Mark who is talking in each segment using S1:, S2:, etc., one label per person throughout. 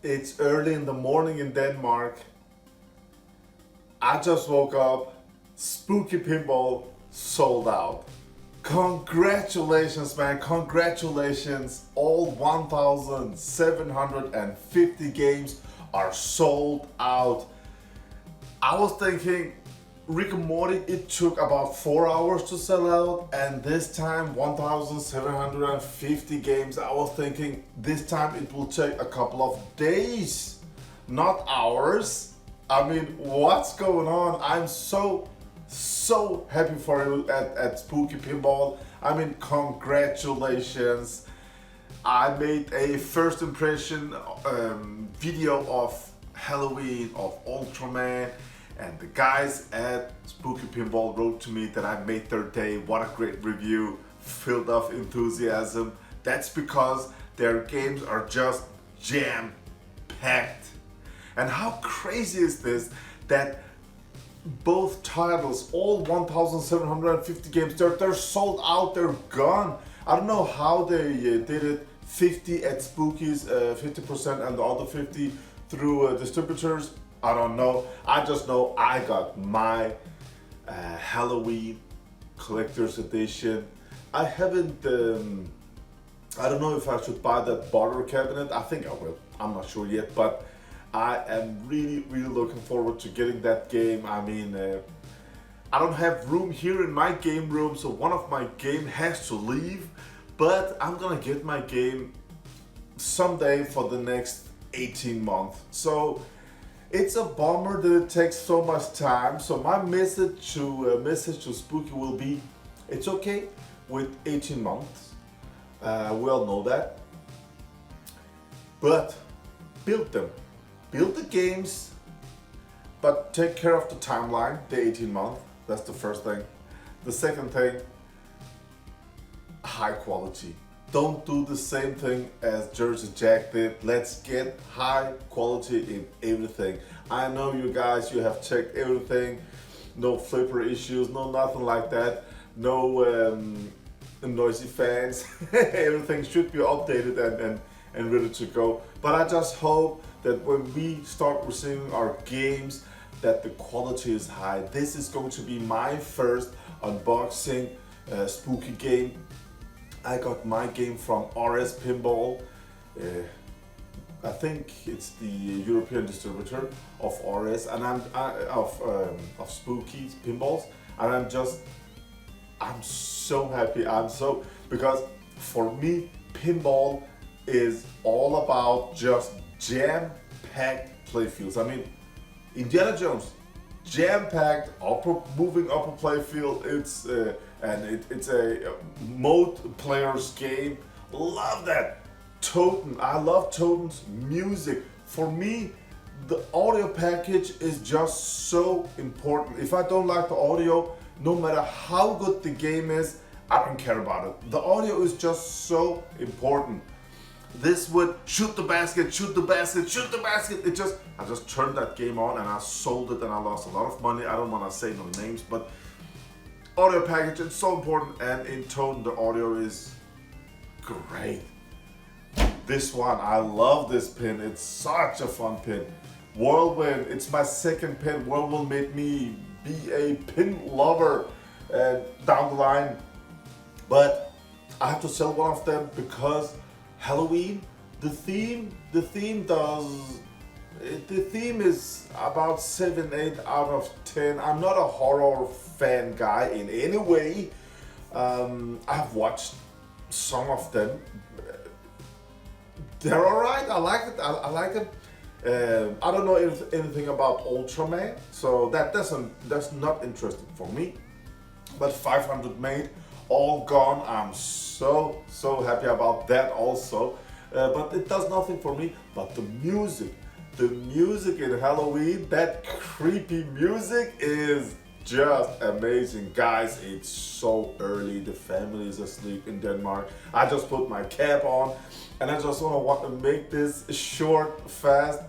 S1: It's early in the morning in Denmark. I just woke up. Spooky Pinball sold out. Congratulations, man. Congratulations. All 1,750 games are sold out. I was thinking Rick and Morty, it took about 4 hours to sell out, and this time 1,750 games. I was thinking this time it will take a couple of days, not hours. I mean, what's going on? I'm so happy for you at Spooky Pinball. I mean, congratulations. I made a first impression video of Halloween of Ultraman, and the guys at Spooky Pinball wrote to me that I made their day. What a great review, filled of enthusiasm. That's because their games are just jam-packed. And how crazy is this that both titles, all 1,750 games, they're sold out, they're gone. I don't know how they did it. 50 at Spooky's, 50%, and the other 50 through distributors. I don't know. I just know I got my Halloween collector's edition. I haven't, I don't know if I should buy that border cabinet. I think I will. I'm not sure yet, but I am really looking forward to getting that game. I mean, I don't have room here in my game room, so one of my game has to leave, but I'm gonna get my game someday for the next 18 months. So it's a bummer that it takes so much time. So my message to Spooky will be, it's okay with 18 months. We all know that. But build them. Build the games, but take care of the timeline, the 18 months. That's the first thing. The second thing, high quality. Don't do the same thing as Jersey Jack did. Let's get high quality in everything. I know you guys, you have checked everything. No flipper issues, no nothing like that. No noisy fans. Everything should be updated and ready to go. But I just hope that when we start receiving our games, that the quality is high. This is going to be my first unboxing Spooky game. I got my game from rs-pinball. I think it's the European distributor of RS, and of Spooky Pinballs, and I'm so happy. Because for me, pinball is all about just jam-packed playfields. I mean, Indiana Jones, jam-packed, moving upper playfield. It's it's a mode player's game. Love that. Totem, I love Totem's music. For me, the audio package is just so important. If I don't like the audio, no matter how good the game is, I don't care about it. The audio is just so important. This would shoot the basket, shoot the basket, shoot the basket. I just turned that game on and I sold it and I lost a lot of money. I don't want to say no names, but audio package is so important, and in tone the audio is great. This one, I love this pin. It's such a fun pin. Whirlwind, it's my second pin. Whirlwind made me be a pin lover down the line, but I have to sell one of them because Halloween, the theme is about 7, 8 out of 10. I'm not a horror fan guy in any way. I've watched some of them. They're alright. I like it. I like it. I don't know anything about Ultraman, so that's not interesting for me. But 500 made, all gone. I'm so happy about that also. But it does nothing for me. But the music in Halloween, that creepy music is just amazing. Guys, it's so early. The family is asleep in Denmark. I just put my cap on and I just want to make this short, fast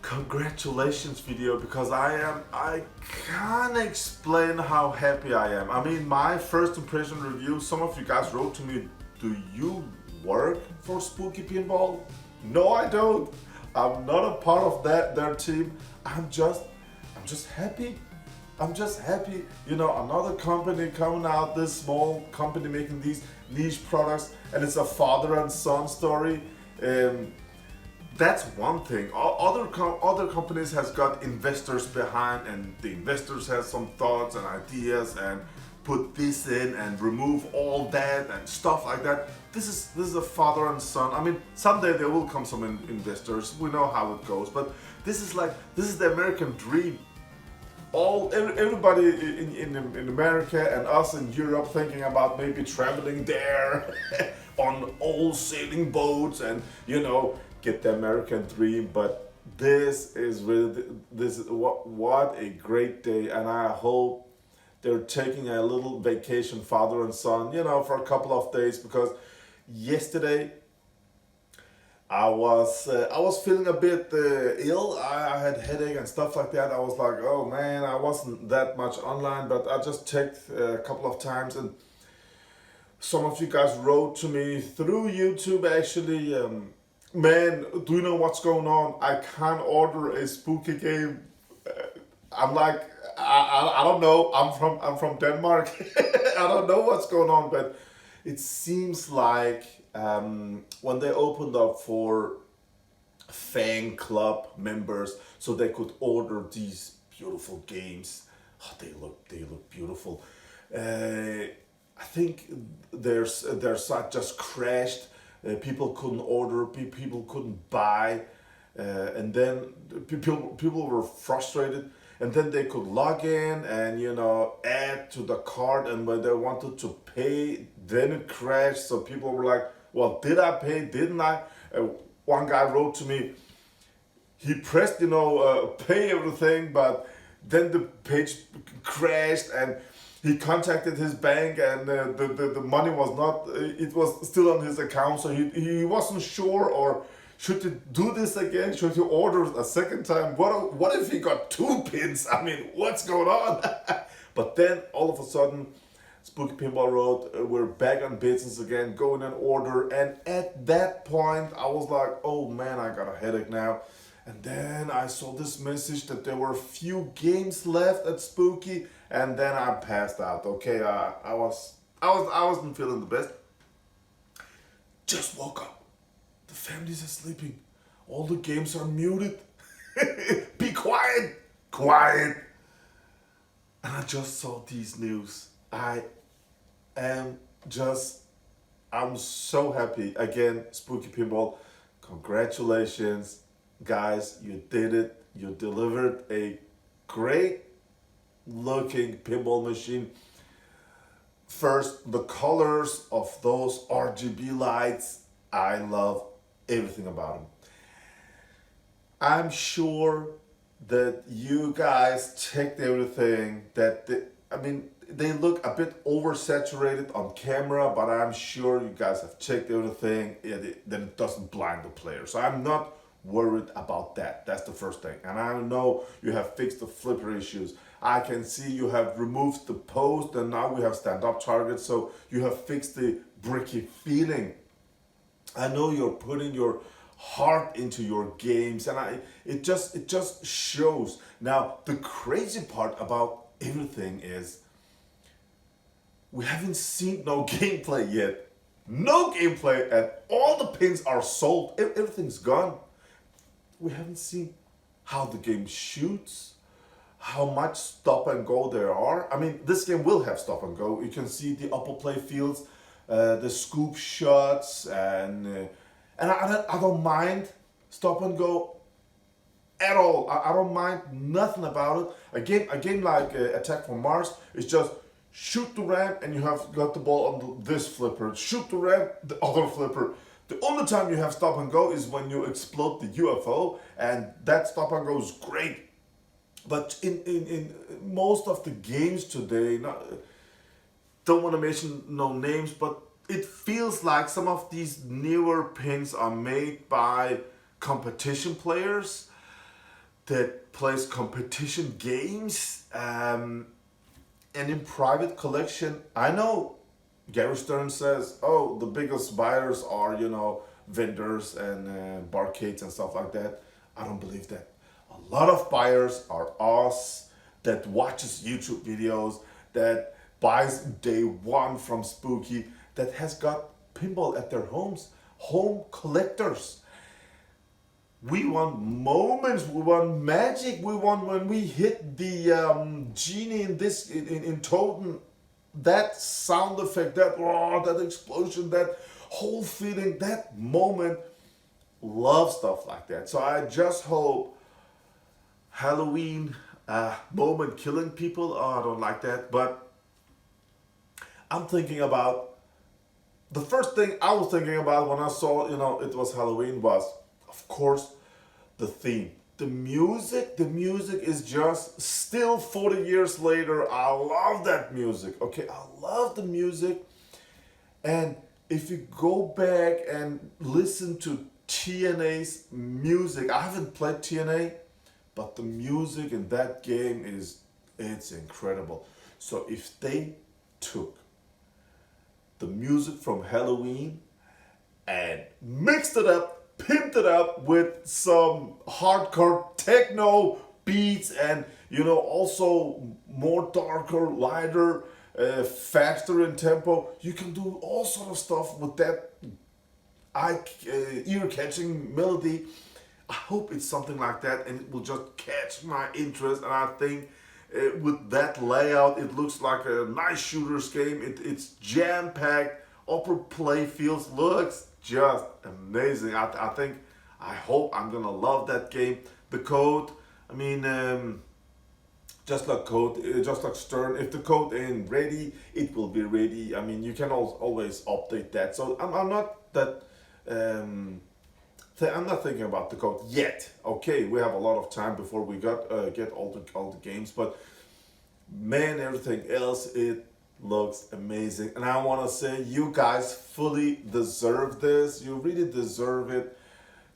S1: congratulations video, because I can't explain how happy I am. I mean, my first impression review, some of you guys wrote to me, do you work for Spooky Pinball? No, I don't. I'm not a part of their team. I'm just happy. I'm just happy. You know, another company coming out, this small company making these niche products, and it's a father and son story. That's one thing. Other companies has got investors behind, and the investors has some thoughts and ideas and put this in and remove all that and stuff like that. This is a father and son. I mean, someday there will come some investors. We know how it goes, but this is the American dream. Everybody in America and us in Europe thinking about maybe traveling there on old sailing boats and, you know, get the American dream. But this is really, this is what a great day, and I hope they're taking a little vacation, father and son, you know, for a couple of days, because yesterday I was feeling a bit ill. I had headache and stuff like that. I was like, oh man, I wasn't that much online, but I just checked a couple of times, and some of you guys wrote to me through YouTube actually. Man, do you know what's going on? I can't order a spooky game. I'm like, I don't know. I'm from Denmark. I don't know what's going on, but it seems like when they opened up for fan club members, so they could order these beautiful games. Oh, they look beautiful. I think their site just crashed. People couldn't order. People couldn't buy, and then people were frustrated. And then they could log in and, you know, add to the cart, and when they wanted to pay, then it crashed. So people were like, well, did I pay? Didn't I? One guy wrote to me, he pressed, you know, pay everything, but then the page crashed, and he contacted his bank, and the money was not, it was still on his account, so he wasn't sure, or should he do this again? Should he order a second time? What if he got 2 pins? I mean, what's going on? But then all of a sudden, Spooky Pinball wrote, we're back on business again, go in and order. And at that point, I was like, oh man, I got a headache now. And then I saw this message that there were a few games left at Spooky, and then I passed out. Okay, I wasn't feeling the best. Just woke up. The families are sleeping. All the games are muted. Be quiet, quiet. And I just saw these news. I'm so happy. Again, Spooky Pinball, congratulations. Guys, you did it. You delivered a great looking pinball machine. First, the colors of those RGB lights, I love everything about them. I'm sure that you guys checked everything, they look a bit oversaturated on camera, but I'm sure you guys have checked everything, then it doesn't blind the player. So I'm not worried about that. That's the first thing. And I know you have fixed the flipper issues. I can see you have removed the post, and now we have stand-up targets, so you have fixed the bricky feeling. I know you're putting your heart into your games, and it just shows. Now, the crazy part about everything is we haven't seen no gameplay yet. No gameplay, and all the pins are sold. Everything's gone. We haven't seen how the game shoots, how much stop and go there are. I mean, this game will have stop and go. You can see the upper play fields, the scoop shots, and I don't mind stop and go at all. I don't mind nothing about it. A game like Attack from Mars is just shoot the ramp and you have got the ball on this flipper. Shoot the ramp, the other flipper. The only time you have stop and go is when you explode the UFO, and that stop and go is great. But in most of the games today, don't want to mention no names, but it feels like some of these newer pins are made by competition players that plays competition games. And in private collection, I know Gary Stern says, oh, the biggest buyers are, vendors and barcades and stuff like that. I don't believe that. A lot of buyers are us that watches YouTube videos, that buys day one from Spooky, that has got pinball at their homes, home collectors. We want moments, we want magic, we want when we hit the genie in this in Totem, that sound effect, that explosion, that whole feeling, that moment. Love stuff like that. So I just hope Halloween moment killing people. Oh, I don't like that. But I'm thinking about the first thing I was thinking about when I saw, it was Halloween was, of course, the theme. The music is just still 40 years later. I love that music. Okay, I love the music. And if you go back and listen to TNA's music, I haven't played TNA, but the music in that game it's incredible. So if they took the music from Halloween and mixed it up, pimped it up with some hardcore techno beats and also more darker, lighter, faster in tempo, you can do all sort of stuff with that ear-catching melody. I hope it's something like that and it will just catch my interest. And I think with that layout, it looks like a nice shooters game. It's jam-packed, upper play fields, looks just amazing. I hope I'm gonna love that game. The code, just like Stern, if the code ain't ready, it will be ready. You can always update that. So I'm not that. I'm not thinking about the code yet. Okay, we have a lot of time before we get all the games, but man, everything else, it looks amazing. And I want to say, you guys fully deserve this. You really deserve it.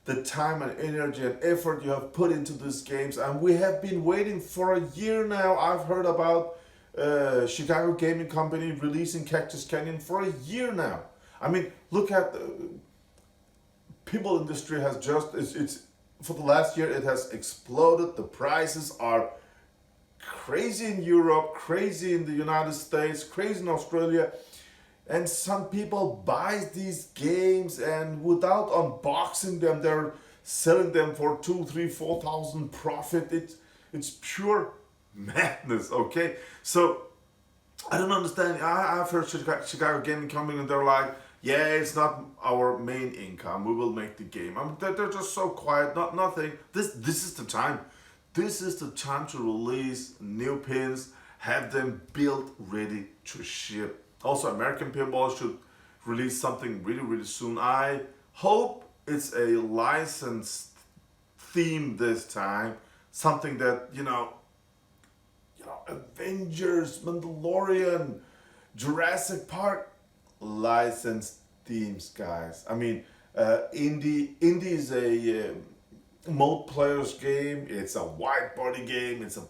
S1: The time and energy and effort you have put into these games, and we have been waiting for a year now. I've heard about Chicago Gaming Company releasing Cactus Canyon for a year now. Look at the pinball industry has it's for the last year it has exploded. The prices are crazy in Europe, crazy in the United States, crazy in Australia. And some people buy these games and without unboxing them, they're selling them for 2, 3, 4,000 profit. It's pure madness. Okay, so I don't understand. I've heard Chicago Gaming coming and they're like, yeah, it's not our main income. We will make the game. They're just so quiet. Nothing. This is the time. This is the time to release new pins, have them built, ready to ship. Also, American Pinball should release something really, really soon. I hope it's a licensed theme this time. Something that, Avengers, Mandalorian, Jurassic Park, licensed themes, guys. Indie is a mode players game. It's a wide body game. It's a,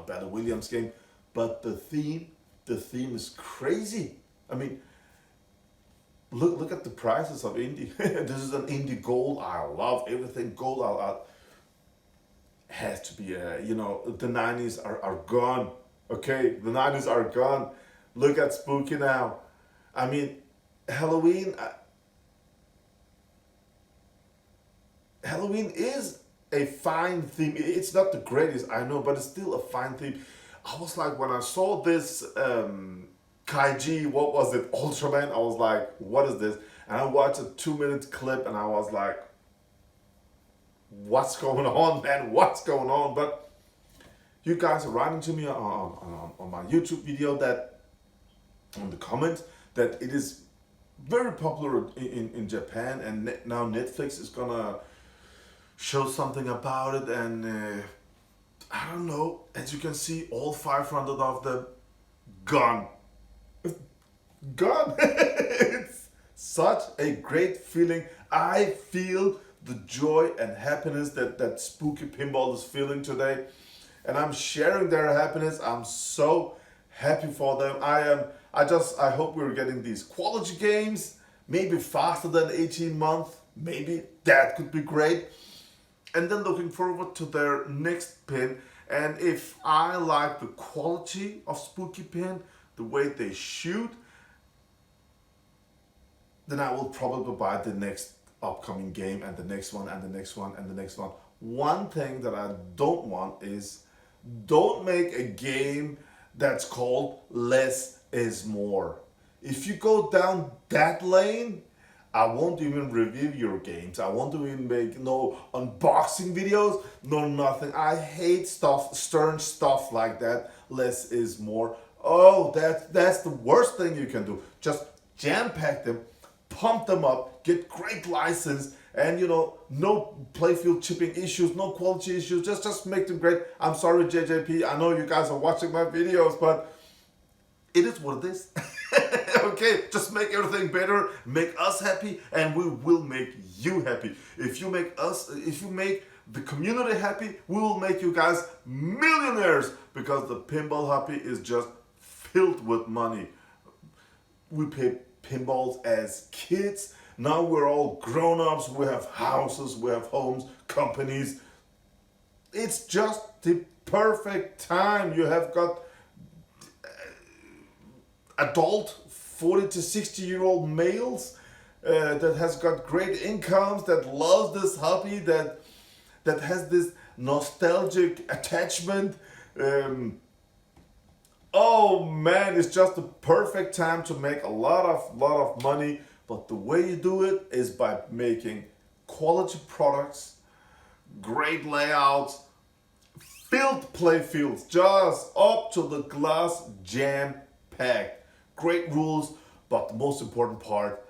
S1: Battle Williams game. But the theme is crazy. Look at the prices of indie. This is an indie gold. I love everything gold. Has to be the 90s are gone. Okay, the 90s are gone. Look at Spooky now. Halloween is a fine theme. It's not the greatest, I know, but it's still a fine theme. I was like, when I saw this Kaiji, what was it, Ultraman, I was like, what is this? And I watched a 2-minute clip and I was like, what's going on, man? What's going on? But you guys are writing to me on my YouTube video that, on the comments, that it is very popular in Japan, and now Netflix is gonna show something about it, and I don't know, as you can see, all 500 of them gone. Gone. It's such a great feeling. I feel the joy and happiness that Spooky Pinball is feeling today, and I'm sharing their happiness. I'm so happy for them. I hope we're getting these quality games, maybe faster than 18 months. maybe that could be great. And then looking forward to their next pin. And if I like the quality of Spooky Pin, the way they shoot, then I will probably buy the next upcoming game and the next one and the next one and the next one. One thing that I don't want is, don't make a game that's called less is more. If you go down that lane, I won't even review your games. I won't even make no unboxing videos, no nothing. I hate stuff, stern stuff like that. Less is more. Oh, that's the worst thing you can do. Just jam pack them, pump them up, get great license, and no playfield chipping issues, no quality issues. Just make them great. I'm sorry, JJP. I know you guys are watching my videos, but it is what it is. Okay, just make everything better, make us happy, and we will make you happy. If you make the community happy, we will make you guys millionaires, because the pinball hobby is just filled with money. We play pinballs as kids. Now we're all grown-ups. We have houses, we have homes, companies. It's just the perfect time. You have got adult 40 to 60-year-old males that has got great incomes, that loves this hobby, that has this nostalgic attachment. Oh man, it's just the perfect time to make a lot of money. But the way you do it is by making quality products, great layouts, filled playfields, just up to the glass, jam packed. Great rules, but the most important part,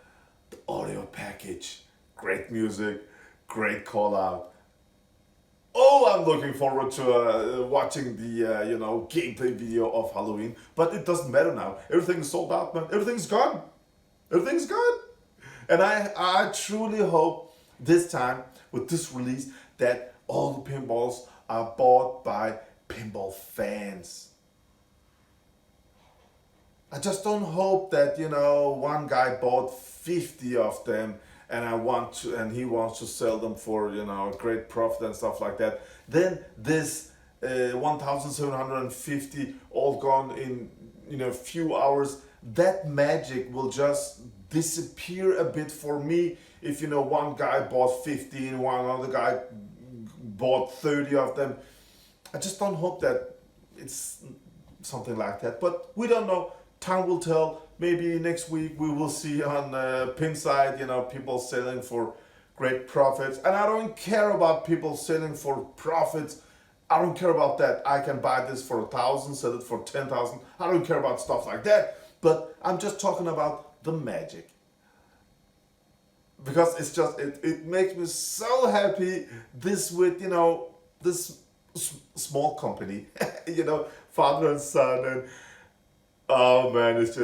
S1: the audio package. Great music, great call out. Oh, I'm looking forward to watching the gameplay video of Halloween, but it doesn't matter now. Everything's sold out, man. Everything's gone. Everything's gone. And I truly hope this time, with this release, that all the pinballs are bought by pinball fans. I just don't hope that, one guy bought 50 of them and he wants to sell them for, a great profit and stuff like that. Then this 1,750 all gone in a few hours, that magic will just disappear a bit for me. If, one guy bought 50 and one other guy bought 30 of them. I just don't hope that it's something like that, but we don't know. Time will tell. Maybe next week we will see on Pinside, people selling for great profits. And I don't care about people selling for profits. I don't care about that. I can buy this for 1,000, sell it for 10,000. I don't care about stuff like that. But I'm just talking about the magic. Because it's just, it makes me so happy, this with, this small company, father and son, and oh man, it's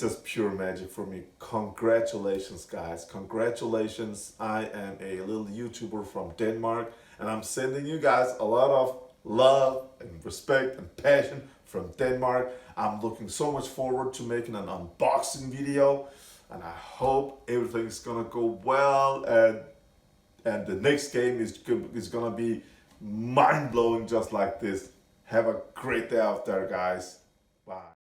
S1: just pure magic for me. Congratulations, guys. Congratulations. I am a little YouTuber from Denmark, and I'm sending you guys a lot of love and respect and passion from Denmark. I'm looking so much forward to making an unboxing video, and I hope everything's gonna go well, and the next game is gonna be mind-blowing just like this. Have a great day out there, guys. Bye.